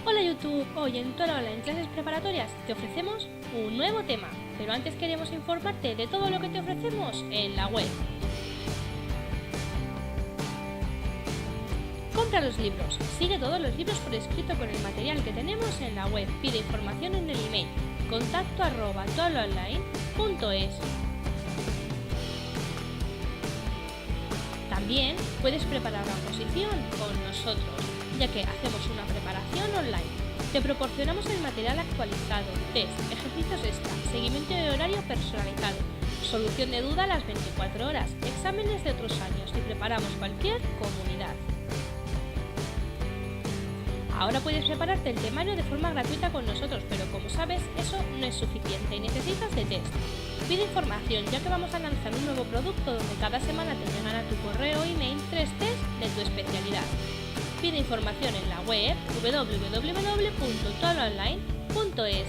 Hola YouTube, hoy en Toro Online Clases Preparatorias te ofrecemos un nuevo tema, pero antes queremos informarte de todo lo que te ofrecemos en la web. Compra los libros, sigue todos los libros por escrito con el material que tenemos en la web, pide información en el email contacto@toroonline.es. También puedes preparar la oposición con nosotros, ya que hacemos una preparación online. Te proporcionamos el material actualizado, test, ejercicios extra, seguimiento de horario personalizado, solución de duda a las 24 horas, exámenes de otros años y preparamos cualquier comunidad. Ahora puedes prepararte el temario de forma gratuita con nosotros, pero como sabes, eso no es suficiente y necesitas de test. Pide información, ya que vamos a lanzar un nuevo producto donde cada semana te llegan a tu correo o email 3 test de tu especialidad. Pide información en la web www.toroonline.es.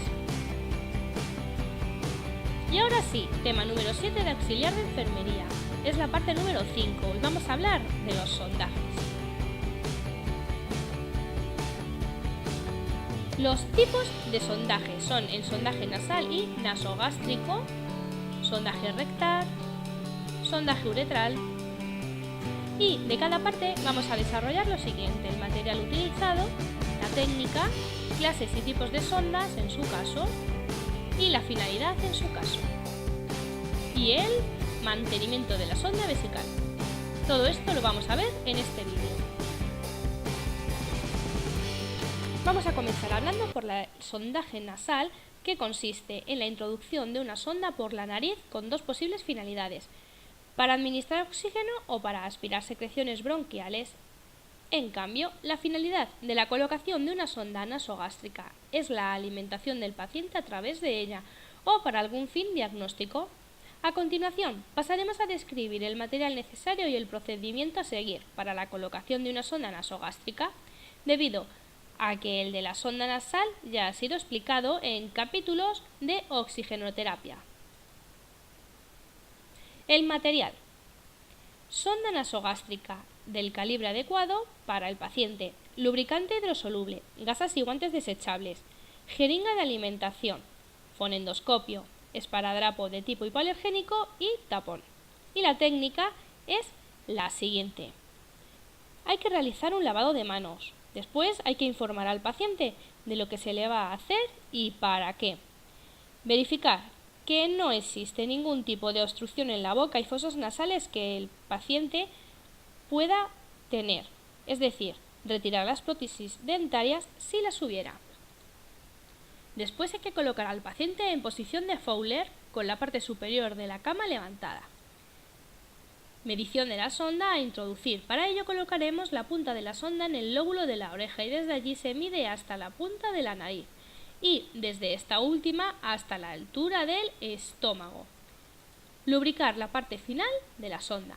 Y ahora sí, tema número 7 de auxiliar de enfermería. Es la parte número 5 y vamos a hablar de los sondajes. Los tipos de sondaje son el sondaje nasal y nasogástrico, sondaje rectal, sondaje uretral. Y de cada parte vamos a desarrollar lo siguiente: el material utilizado, la técnica, clases y tipos de sondas en su caso y la finalidad en su caso. Y el mantenimiento de la sonda vesical. Todo esto lo vamos a ver en este vídeo. Vamos a comenzar hablando por el sondaje nasal, que consiste en la introducción de una sonda por la nariz con dos posibles finalidades: para administrar oxígeno o para aspirar secreciones bronquiales. En cambio, la finalidad de la colocación de una sonda nasogástrica es la alimentación del paciente a través de ella o para algún fin diagnóstico. A continuación, pasaremos a describir el material necesario y el procedimiento a seguir para la colocación de una sonda nasogástrica, debido a que el de la sonda nasal ya ha sido explicado en capítulos de oxigenoterapia. El material: sonda nasogástrica del calibre adecuado para el paciente, lubricante hidrosoluble, gasas y guantes desechables, jeringa de alimentación, fonendoscopio, esparadrapo de tipo hipoalergénico y tapón. Y la técnica es la siguiente: hay que realizar un lavado de manos. Después hay que informar al paciente de lo que se le va a hacer y para qué. Verificar que no existe ningún tipo de obstrucción en la boca y fosas nasales que el paciente pueda tener, es decir, retirar las prótesis dentarias si las hubiera. Después hay que colocar al paciente en posición de Fowler con la parte superior de la cama levantada. Medición de la sonda a introducir. Para ello colocaremos la punta de la sonda en el lóbulo de la oreja y desde allí se mide hasta la punta de la nariz y desde esta última hasta la altura del estómago. Lubricar la parte final de la sonda.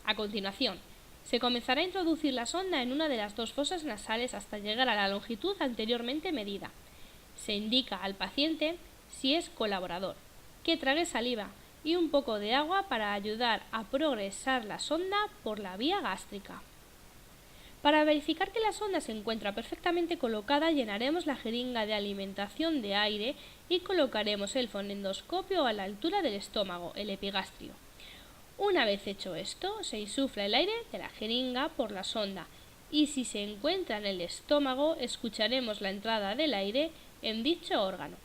A continuación, se comenzará a introducir la sonda en una de las dos fosas nasales hasta llegar a la longitud anteriormente medida. Se indica al paciente, si es colaborador, que trague saliva y un poco de agua para ayudar a progresar la sonda por la vía gástrica. Para verificar que la sonda se encuentra perfectamente colocada, llenaremos la jeringa de alimentación de aire y colocaremos el fonendoscopio a la altura del estómago, el epigastrio. Una vez hecho esto, se insufla el aire de la jeringa por la sonda y si se encuentra en el estómago, escucharemos la entrada del aire en dicho órgano.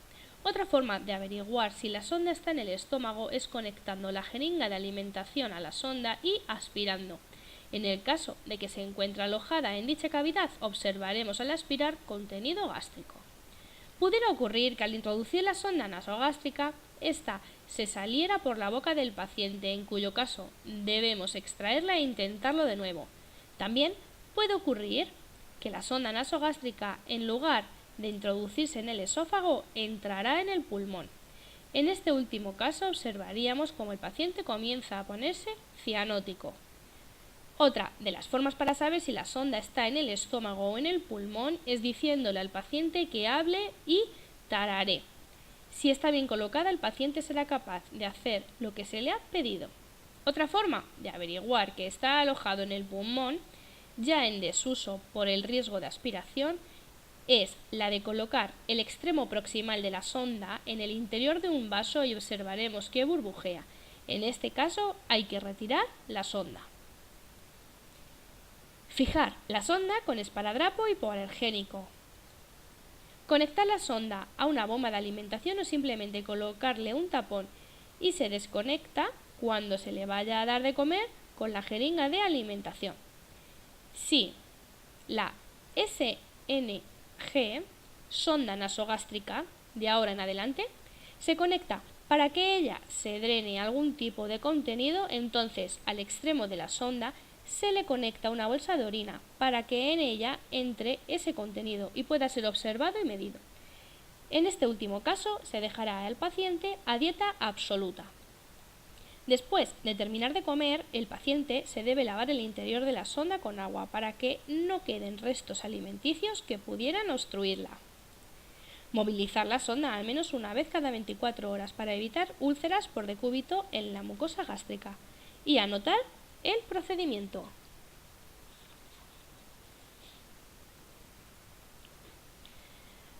Otra forma de averiguar si la sonda está en el estómago es conectando la jeringa de alimentación a la sonda y aspirando. En el caso de que se encuentre alojada en dicha cavidad, observaremos al aspirar contenido gástrico. Pudiera ocurrir que al introducir la sonda nasogástrica, ésta se saliera por la boca del paciente, en cuyo caso debemos extraerla e intentarlo de nuevo. También puede ocurrir que la sonda nasogástrica, en lugar de introducirse en el esófago, entrará en el pulmón. En este último caso observaríamos cómo el paciente comienza a ponerse cianótico. Otra de las formas para saber si la sonda está en el estómago o en el pulmón es diciéndole al paciente que hable y tararé. Si está bien colocada, el paciente será capaz de hacer lo que se le ha pedido. Otra forma de averiguar que está alojado en el pulmón, ya en desuso por el riesgo de aspiración, es la de colocar el extremo proximal de la sonda en el interior de un vaso y observaremos que burbujea. En este caso hay que retirar la sonda. Fijar la sonda con esparadrapo hipoalergénico. Conectar la sonda a una bomba de alimentación o simplemente colocarle un tapón y se desconecta cuando se le vaya a dar de comer con la jeringa de alimentación. Si la SNG, sonda nasogástrica, de ahora en adelante, se conecta para que ella se drene algún tipo de contenido, entonces al extremo de la sonda se le conecta una bolsa de orina para que en ella entre ese contenido y pueda ser observado y medido. En este último caso se dejará al paciente a dieta absoluta. Después de terminar de comer, el paciente se debe lavar el interior de la sonda con agua para que no queden restos alimenticios que pudieran obstruirla. Movilizar la sonda al menos una vez cada 24 horas para evitar úlceras por decúbito en la mucosa gástrica y anotar el procedimiento.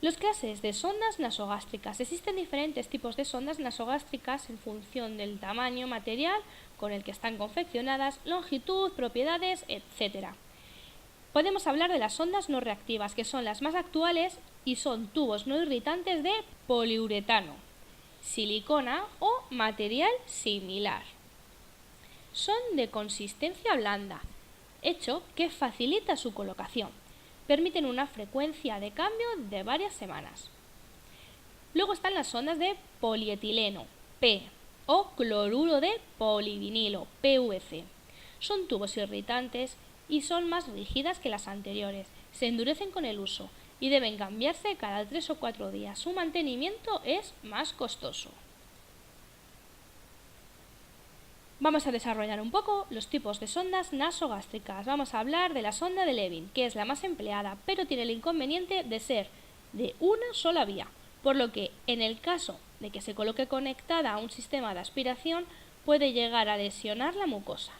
Las clases de sondas nasogástricas. Existen diferentes tipos de sondas nasogástricas en función del tamaño material con el que están confeccionadas, longitud, propiedades, etc. Podemos hablar de las sondas no reactivas, que son las más actuales y son tubos no irritantes de poliuretano, silicona o material similar. Son de consistencia blanda, hecho que facilita su colocación. Permiten una frecuencia de cambio de varias semanas. Luego están las sondas de polietileno, P, o cloruro de polivinilo, PVC. Son tubos irritantes y son más rígidas que las anteriores. Se endurecen con el uso y deben cambiarse cada 3 o 4 días. Su mantenimiento es más costoso. Vamos a desarrollar un poco los tipos de sondas nasogástricas. Vamos a hablar de la sonda de Levin, que es la más empleada, pero tiene el inconveniente de ser de una sola vía, por lo que en el caso de que se coloque conectada a un sistema de aspiración puede llegar a lesionar la mucosa.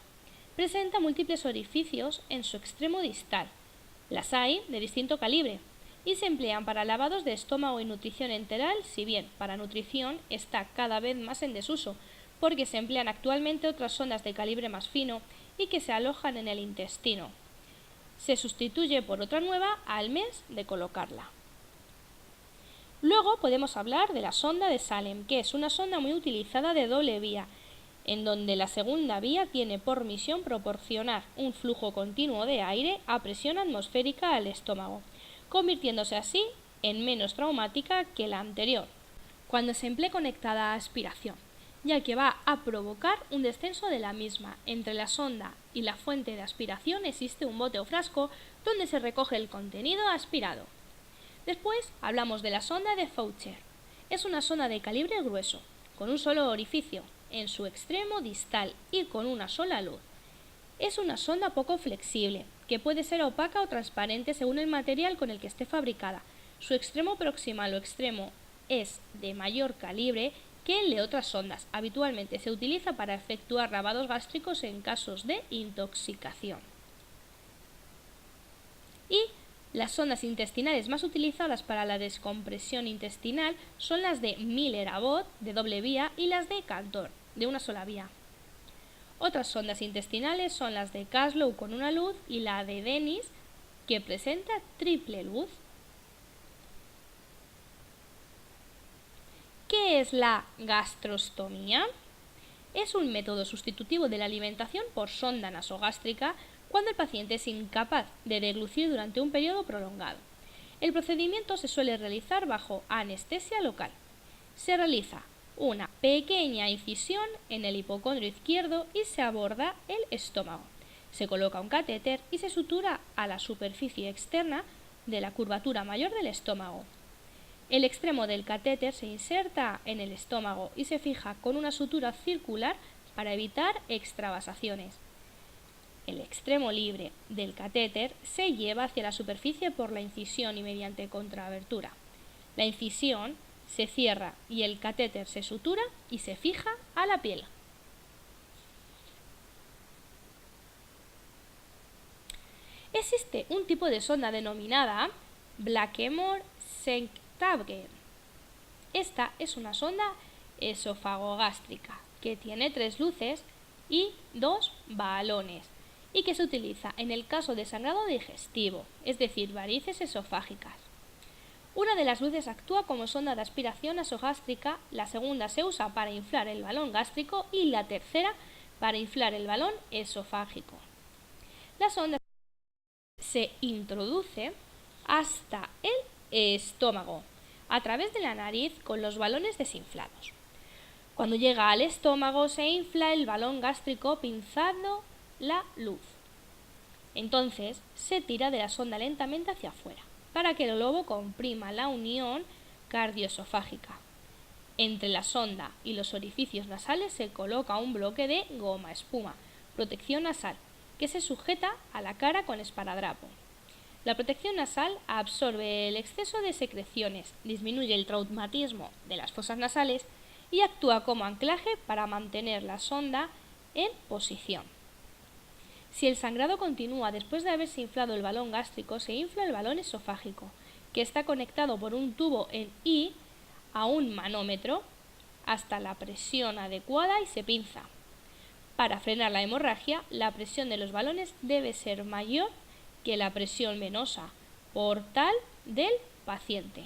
Presenta múltiples orificios en su extremo distal. Las hay de distinto calibre y se emplean para lavados de estómago y nutrición enteral, si bien para nutrición está cada vez más en desuso, porque se emplean actualmente otras sondas de calibre más fino y que se alojan en el intestino. Se sustituye por otra nueva al mes de colocarla. Luego podemos hablar de la sonda de Salem, que es una sonda muy utilizada de doble vía, en donde la segunda vía tiene por misión proporcionar un flujo continuo de aire a presión atmosférica al estómago, convirtiéndose así en menos traumática que la anterior, cuando se emplee conectada a aspiración, ya que va a provocar un descenso de la misma. Entre la sonda y la fuente de aspiración existe un bote o frasco donde se recoge el contenido aspirado. Después hablamos de la sonda de Faucher. Es una sonda de calibre grueso, con un solo orificio en su extremo distal y con una sola luz. Es una sonda poco flexible, que puede ser opaca o transparente según el material con el que esté fabricada. Su extremo proximal o extremo es de mayor calibre que el de otras sondas. Habitualmente se utiliza para efectuar lavados gástricos en casos de intoxicación. Y las sondas intestinales más utilizadas para la descompresión intestinal son las de Miller-Abbott, de doble vía, y las de Cantor, de una sola vía. Otras sondas intestinales son las de Caslow con una luz y la de Dennis, que presenta triple luz. ¿Qué es la gastrostomía? Es un método sustitutivo de la alimentación por sonda nasogástrica cuando el paciente es incapaz de deglutir durante un periodo prolongado. El procedimiento se suele realizar bajo anestesia local. Se realiza una pequeña incisión en el hipocondrio izquierdo y se aborda el estómago. Se coloca un catéter y se sutura a la superficie externa de la curvatura mayor del estómago. El extremo del catéter se inserta en el estómago y se fija con una sutura circular para evitar extravasaciones. El extremo libre del catéter se lleva hacia la superficie por la incisión y mediante contraabertura. La incisión se cierra y el catéter se sutura y se fija a la piel. Existe un tipo de sonda denominada Blackmore Senktabgen. Esta es una sonda esofagogástrica que tiene 3 luces y 2 balones y que se utiliza en el caso de sangrado digestivo, es decir, varices esofágicas. Una de las luces actúa como sonda de aspiración nasogástrica, la segunda se usa para inflar el balón gástrico y la tercera para inflar el balón esofágico. La sonda se introduce hasta el estómago a través de la nariz con los balones desinflados. Cuando llega al estómago se infla el balón gástrico pinzando la luz. Entonces se tira de la sonda lentamente hacia afuera para que el globo comprima la unión cardioesofágica. Entre la sonda y los orificios nasales se coloca un bloque de goma espuma, protección nasal, que se sujeta a la cara con esparadrapo. La protección nasal absorbe el exceso de secreciones, disminuye el traumatismo de las fosas nasales y actúa como anclaje para mantener la sonda en posición. Si el sangrado continúa después de haberse inflado el balón gástrico, se infla el balón esofágico, que está conectado por un tubo en I a un manómetro hasta la presión adecuada y se pinza. Para frenar la hemorragia, la presión de los balones debe ser mayor que la presión venosa portal del paciente.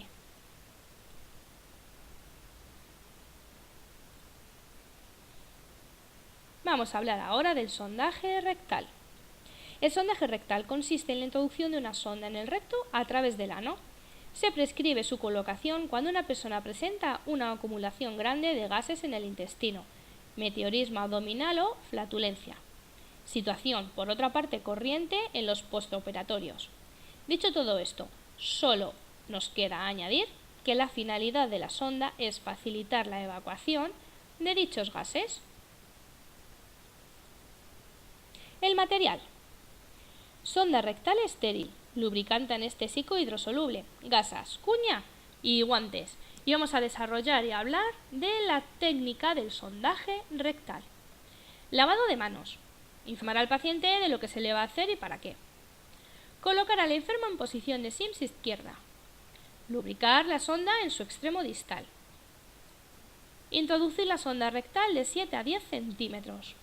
Vamos a hablar ahora del sondaje rectal. El sondaje rectal consiste en la introducción de una sonda en el recto a través del ano. Se prescribe su colocación cuando una persona presenta una acumulación grande de gases en el intestino, meteorismo abdominal o flatulencia. Situación, por otra parte, corriente en los postoperatorios. Dicho todo esto, solo nos queda añadir que la finalidad de la sonda es facilitar la evacuación de dichos gases. El material. Sonda rectal estéril, lubricante anestésico hidrosoluble, gasas, cuña y guantes. Y vamos a desarrollar y hablar de la técnica del sondaje rectal. Lavado de manos. Informar al paciente de lo que se le va a hacer y para qué. Colocar al enfermo en posición de Sims izquierda. Lubricar la sonda en su extremo distal. Introducir la sonda rectal de 7 a 10 centímetros.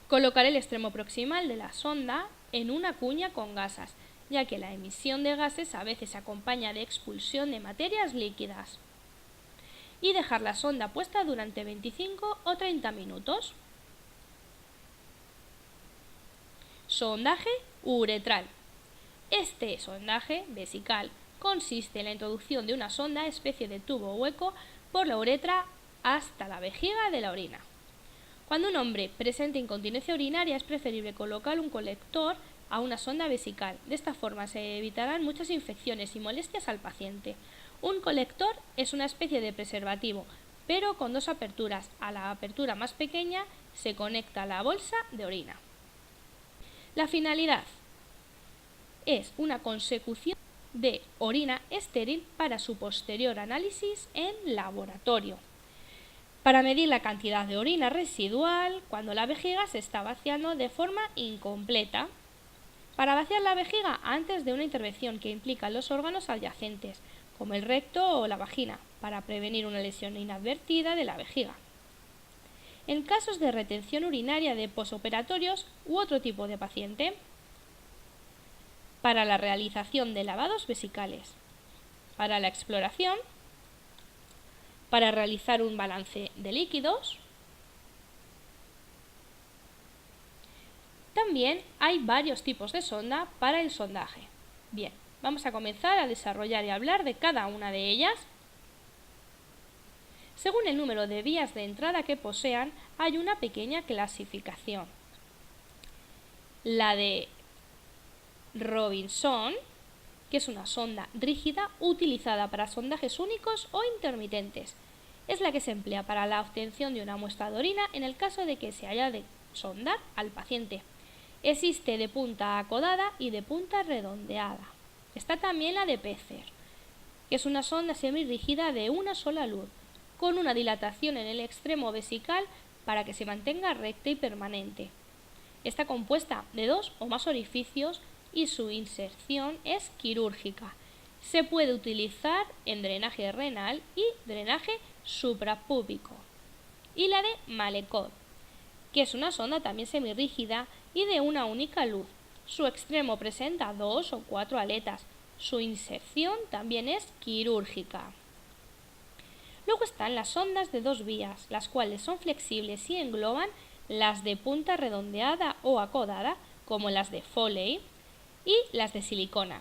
Colocar el extremo proximal de la sonda en una cuña con gasas, ya que la emisión de gases a veces se acompaña de expulsión de materias líquidas. Y dejar la sonda puesta durante 25 o 30 minutos. Sondaje uretral. Este sondaje vesical consiste en la introducción de una sonda, especie de tubo hueco, por la uretra hasta la vejiga de la orina. Cuando un hombre presenta incontinencia urinaria es preferible colocar un colector a una sonda vesical. De esta forma se evitarán muchas infecciones y molestias al paciente. Un colector es una especie de preservativo, pero con 2 aperturas. A la apertura más pequeña se conecta la bolsa de orina. La finalidad es una consecución de orina estéril para su posterior análisis en laboratorio, para medir la cantidad de orina residual cuando la vejiga se está vaciando de forma incompleta, para vaciar la vejiga antes de una intervención que implica los órganos adyacentes, como el recto o la vagina, para prevenir una lesión inadvertida de la vejiga. En casos de retención urinaria de posoperatorios u otro tipo de paciente, para la realización de lavados vesicales, para la exploración, para realizar un balance de líquidos. También hay varios tipos de sonda para el sondaje. Bien, vamos a comenzar a desarrollar y hablar de cada una de ellas. Según el número de vías de entrada que posean, hay una pequeña clasificación. La de Robinson, que es una sonda rígida utilizada para sondajes únicos o intermitentes. Es la que se emplea para la obtención de una muestra de orina en el caso de que se haya de sondar al paciente. Existe de punta acodada y de punta redondeada. Está también la de Pecer, que es una sonda semirrígida de una sola luz, con una dilatación en el extremo vesical para que se mantenga recta y permanente. Está compuesta de 2 o más orificios y su inserción es quirúrgica. Se puede utilizar en drenaje renal y drenaje suprapúbico. Y la de Malecot, que es una sonda también semirrígida y de una única luz. Su extremo presenta 2 o 4 aletas. Su inserción también es quirúrgica. Luego están las sondas de 2 vías, las cuales son flexibles y engloban las de punta redondeada o acodada, como las de Foley, y las de silicona.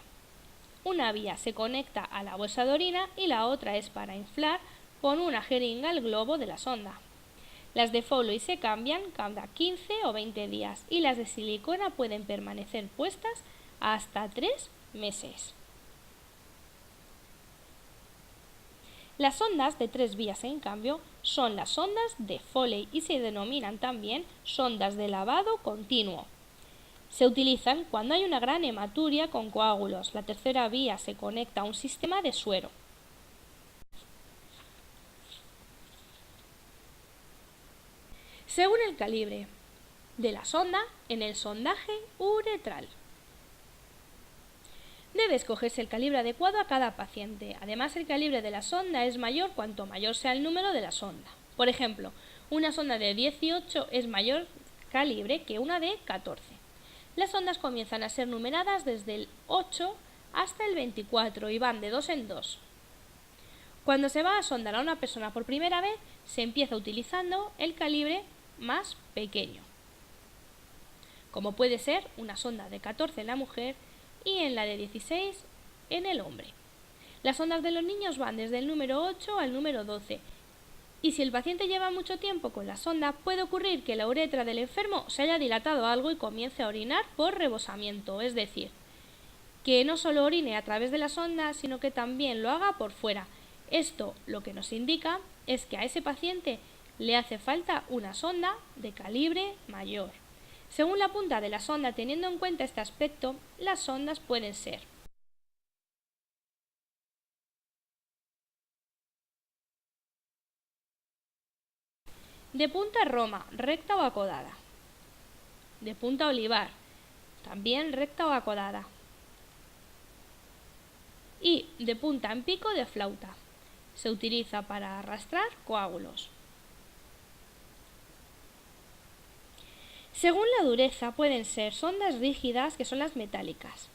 Una vía se conecta a la bolsa de orina y la otra es para inflar con una jeringa el globo de la sonda. Las de Foley se cambian cada 15 o 20 días y las de silicona pueden permanecer puestas hasta 3 meses. Las sondas de 3 vías, en cambio, son las sondas de Foley y se denominan también sondas de lavado continuo. Se utilizan cuando hay una gran hematuria con coágulos. La tercera vía se conecta a un sistema de suero. Según el calibre de la sonda en el sondaje uretral. Debe escogerse el calibre adecuado a cada paciente. Además, el calibre de la sonda es mayor cuanto mayor sea el número de la sonda. Por ejemplo, una sonda de 18 es mayor calibre que una de 14. Las sondas comienzan a ser numeradas desde el 8 hasta el 24 y van de 2 en 2. Cuando se va a sondar a una persona por primera vez, se empieza utilizando el calibre más pequeño, como puede ser una sonda de 14 en la mujer y en la de 16 en el hombre. Las sondas de los niños van desde el número 8 al número 12. Y si el paciente lleva mucho tiempo con la sonda, puede ocurrir que la uretra del enfermo se haya dilatado algo y comience a orinar por rebosamiento, es decir, que no solo orine a través de la sonda, sino que también lo haga por fuera. Esto lo que nos indica es que a ese paciente le hace falta una sonda de calibre mayor. Según la punta de la sonda, teniendo en cuenta este aspecto, las sondas pueden ser de punta Roma, recta o acodada. De punta olivar, también recta o acodada. Y de punta en pico de flauta. Se utiliza para arrastrar coágulos. Según la dureza pueden ser sondas rígidas, que son las metálicas.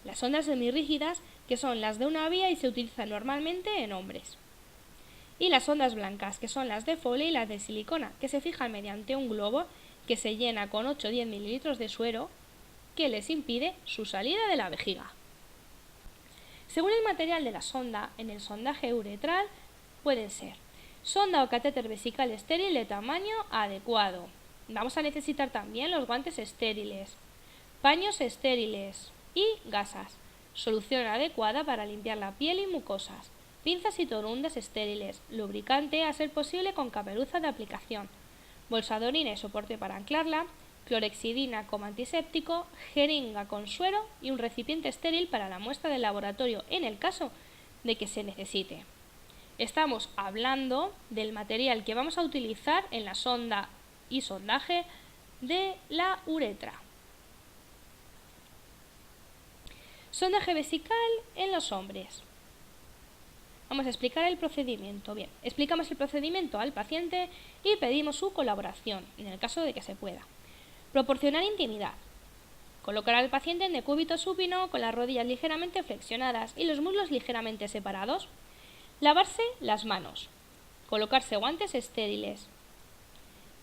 Las sondas semirrígidas, que son las de una vía y se utilizan normalmente en hombres. Y las sondas blancas, que son las de Foley y las de silicona, que se fijan mediante un globo que se llena con 8 o 10 mililitros de suero que les impide su salida de la vejiga. Según el material de la sonda, en el sondaje uretral pueden ser sonda o catéter vesical estéril de tamaño adecuado. Vamos a necesitar también los guantes estériles, paños estériles y gasas, solución adecuada para limpiar la piel y mucosas, pinzas y torundas estériles, lubricante a ser posible con caperuza de aplicación, bolsa de orina y soporte para anclarla, clorexidina como antiséptico, jeringa con suero y un recipiente estéril para la muestra del laboratorio en el caso de que se necesite. Estamos hablando del material que vamos a utilizar en la sonda y sondaje de la uretra. Sondaje vesical en los hombres. Vamos a explicar el procedimiento. Bien, explicamos el procedimiento al paciente y pedimos su colaboración, en el caso de que se pueda. Proporcionar intimidad. Colocar al paciente en decúbito supino con las rodillas ligeramente flexionadas y los muslos ligeramente separados. Lavarse las manos. Colocarse guantes estériles.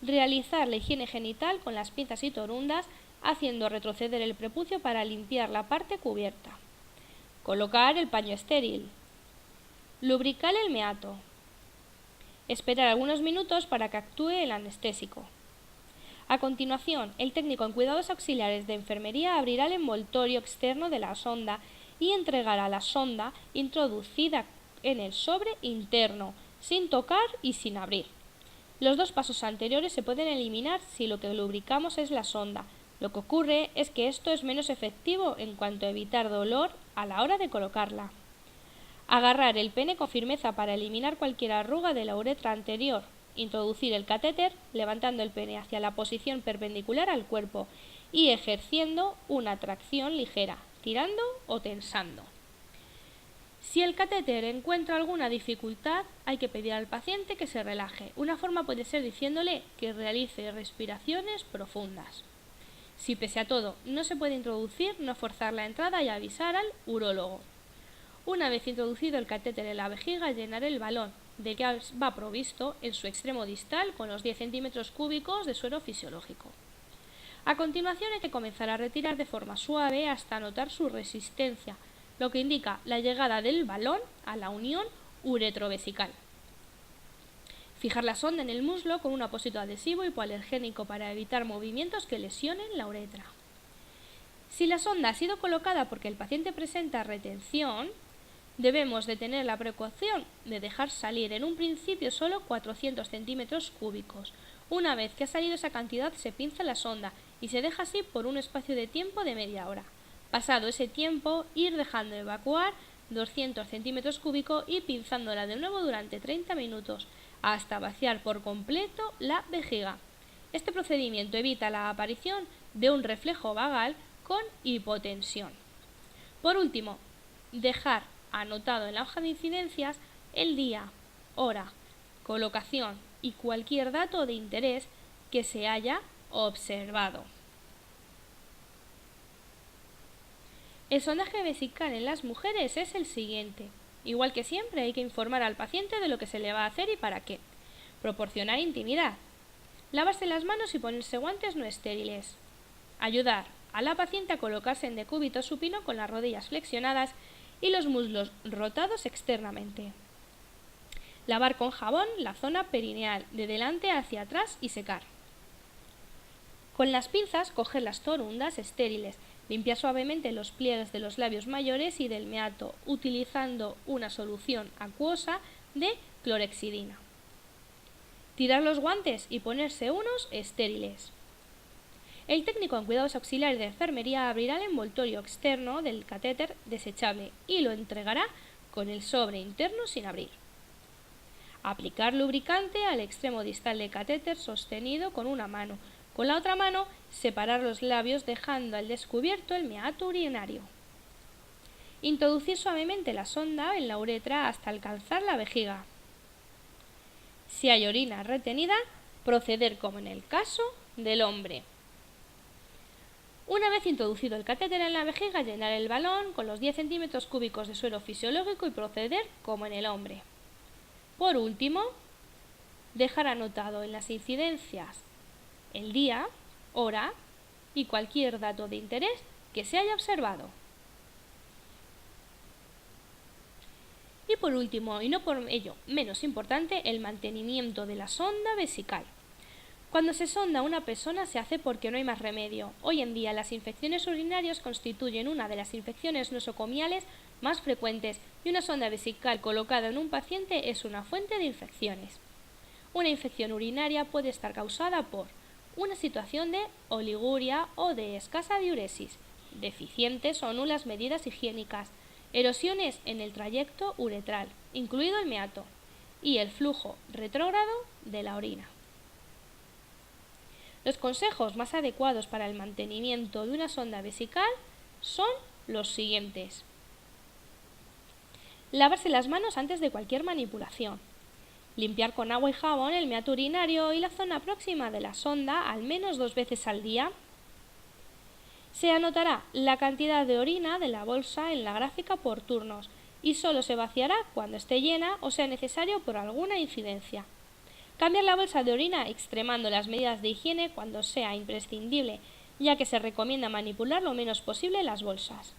Realizar la higiene genital con las pinzas y torundas, haciendo retroceder el prepucio para limpiar la parte cubierta. Colocar el paño estéril. Lubricar el meato. Esperar algunos minutos para que actúe el anestésico. A continuación, el técnico en cuidados auxiliares de enfermería abrirá el envoltorio externo de la sonda y entregará la sonda introducida en el sobre interno, sin tocar y sin abrir. Los 2 pasos anteriores se pueden eliminar si lo que lubricamos es la sonda. Lo que ocurre es que esto es menos efectivo en cuanto a evitar dolor a la hora de colocarla. Agarrar el pene con firmeza para eliminar cualquier arruga de la uretra anterior. Introducir el catéter levantando el pene hacia la posición perpendicular al cuerpo y ejerciendo una tracción ligera, tirando o tensando. Si el catéter encuentra alguna dificultad, hay que pedir al paciente que se relaje. Una forma puede ser diciéndole que realice respiraciones profundas. Si pese a todo no se puede introducir, no forzar la entrada y avisar al urólogo. Una vez introducido el catéter en la vejiga, llenar el balón de que va provisto en su extremo distal con los 10 centímetros cúbicos de suero fisiológico. A continuación hay que comenzar a retirar de forma suave hasta notar su resistencia, lo que indica la llegada del balón a la unión uretrovesical. Fijar la sonda en el muslo con un apósito adhesivo hipoalergénico para evitar movimientos que lesionen la uretra. Si la sonda ha sido colocada porque el paciente presenta retención, debemos de tener la precaución de dejar salir en un principio solo 400 centímetros cúbicos. Una vez que ha salido esa cantidad, se pinza la sonda y se deja así por un espacio de tiempo de media hora. Pasado ese tiempo, ir dejando evacuar 200 centímetros cúbicos y pinzándola de nuevo durante 30 minutos hasta vaciar por completo la vejiga. Este procedimiento evita la aparición de un reflejo vagal con hipotensión. Por último, dejar anotado en la hoja de incidencias el día, hora, colocación y cualquier dato de interés que se haya observado. El sondaje vesical en las mujeres es el siguiente. Igual que siempre, hay que informar al paciente de lo que se le va a hacer y para qué. Proporcionar intimidad. Lavarse las manos y ponerse guantes no estériles. Ayudar a la paciente a colocarse en decúbito supino con las rodillas flexionadas y los muslos rotados externamente. Lavar con jabón la zona perineal de delante hacia atrás y secar. Con las pinzas coger las torundas estériles. Limpiar suavemente los pliegues de los labios mayores y del meato, utilizando una solución acuosa de clorhexidina. Tirar los guantes y ponerse unos estériles. El técnico en cuidados auxiliares de enfermería abrirá el envoltorio externo del catéter desechable y lo entregará con el sobre interno sin abrir. Aplicar lubricante al extremo distal del catéter sostenido con una mano. Con la otra mano, separar los labios dejando al descubierto el meato urinario. Introducir suavemente la sonda en la uretra hasta alcanzar la vejiga. Si hay orina retenida, proceder como en el caso del hombre. Una vez introducido el catéter en la vejiga, llenar el balón con los 10 centímetros cúbicos de suero fisiológico y proceder como en el hombre. Por último, dejar anotado en las incidencias el día, hora y cualquier dato de interés que se haya observado. Y por último, y no por ello menos importante, el mantenimiento de la sonda vesical. Cuando se sonda a una persona se hace porque no hay más remedio. Hoy en día las infecciones urinarias constituyen una de las infecciones nosocomiales más frecuentes y una sonda vesical colocada en un paciente es una fuente de infecciones. Una infección urinaria puede estar causada por una situación de oliguria o de escasa diuresis, deficientes o nulas medidas higiénicas, erosiones en el trayecto uretral, incluido el meato, y el flujo retrógrado de la orina. Los consejos más adecuados para el mantenimiento de una sonda vesical son los siguientes. Lavarse las manos antes de cualquier manipulación. Limpiar con agua y jabón el meato urinario y la zona próxima de la sonda al menos 2 veces al día. Se anotará la cantidad de orina de la bolsa en la gráfica por turnos y solo se vaciará cuando esté llena o sea necesario por alguna incidencia. Cambiar la bolsa de orina extremando las medidas de higiene cuando sea imprescindible, ya que se recomienda manipular lo menos posible las bolsas.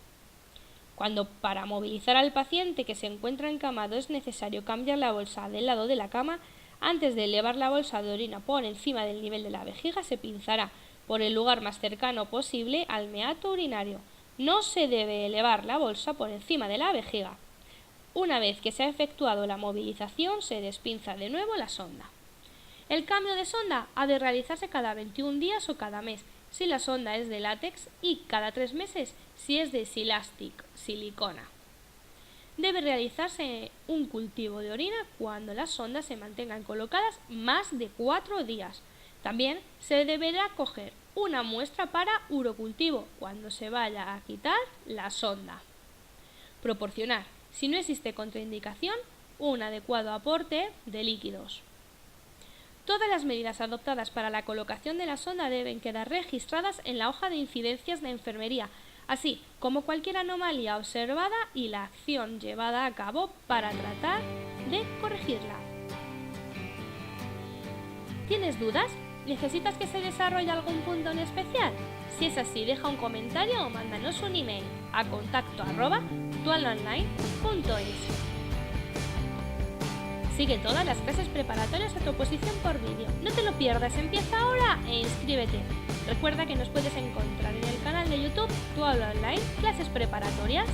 Cuando para movilizar al paciente que se encuentra encamado es necesario cambiar la bolsa del lado de la cama, antes de elevar la bolsa de orina por encima del nivel de la vejiga se pinzará por el lugar más cercano posible al meato urinario. No se debe elevar la bolsa por encima de la vejiga. Una vez que se ha efectuado la movilización se despinza de nuevo la sonda. El cambio de sonda ha de realizarse cada 21 días o cada mes, si la sonda es de látex, y cada 3 meses si es de silicona. debe realizarse un cultivo de orina cuando las sondas se mantengan colocadas más de 4 días. También se deberá coger una muestra para urocultivo cuando se vaya a quitar la sonda. Proporcionar, si no existe contraindicación, un adecuado aporte de líquidos. Todas las medidas adoptadas para la colocación de la sonda deben quedar registradas en la hoja de incidencias de enfermería, así como cualquier anomalía observada y la acción llevada a cabo para tratar de corregirla. ¿Tienes dudas? ¿Necesitas que se desarrolle algún punto en especial? Si es así, deja un comentario o mándanos un email a contacto@dualonline.es. Sigue todas las clases preparatorias a tu oposición por vídeo. No te lo pierdas, empieza ahora e inscríbete. Recuerda que nos puedes encontrar en el canal de YouTube Dual Online Clases Preparatorias.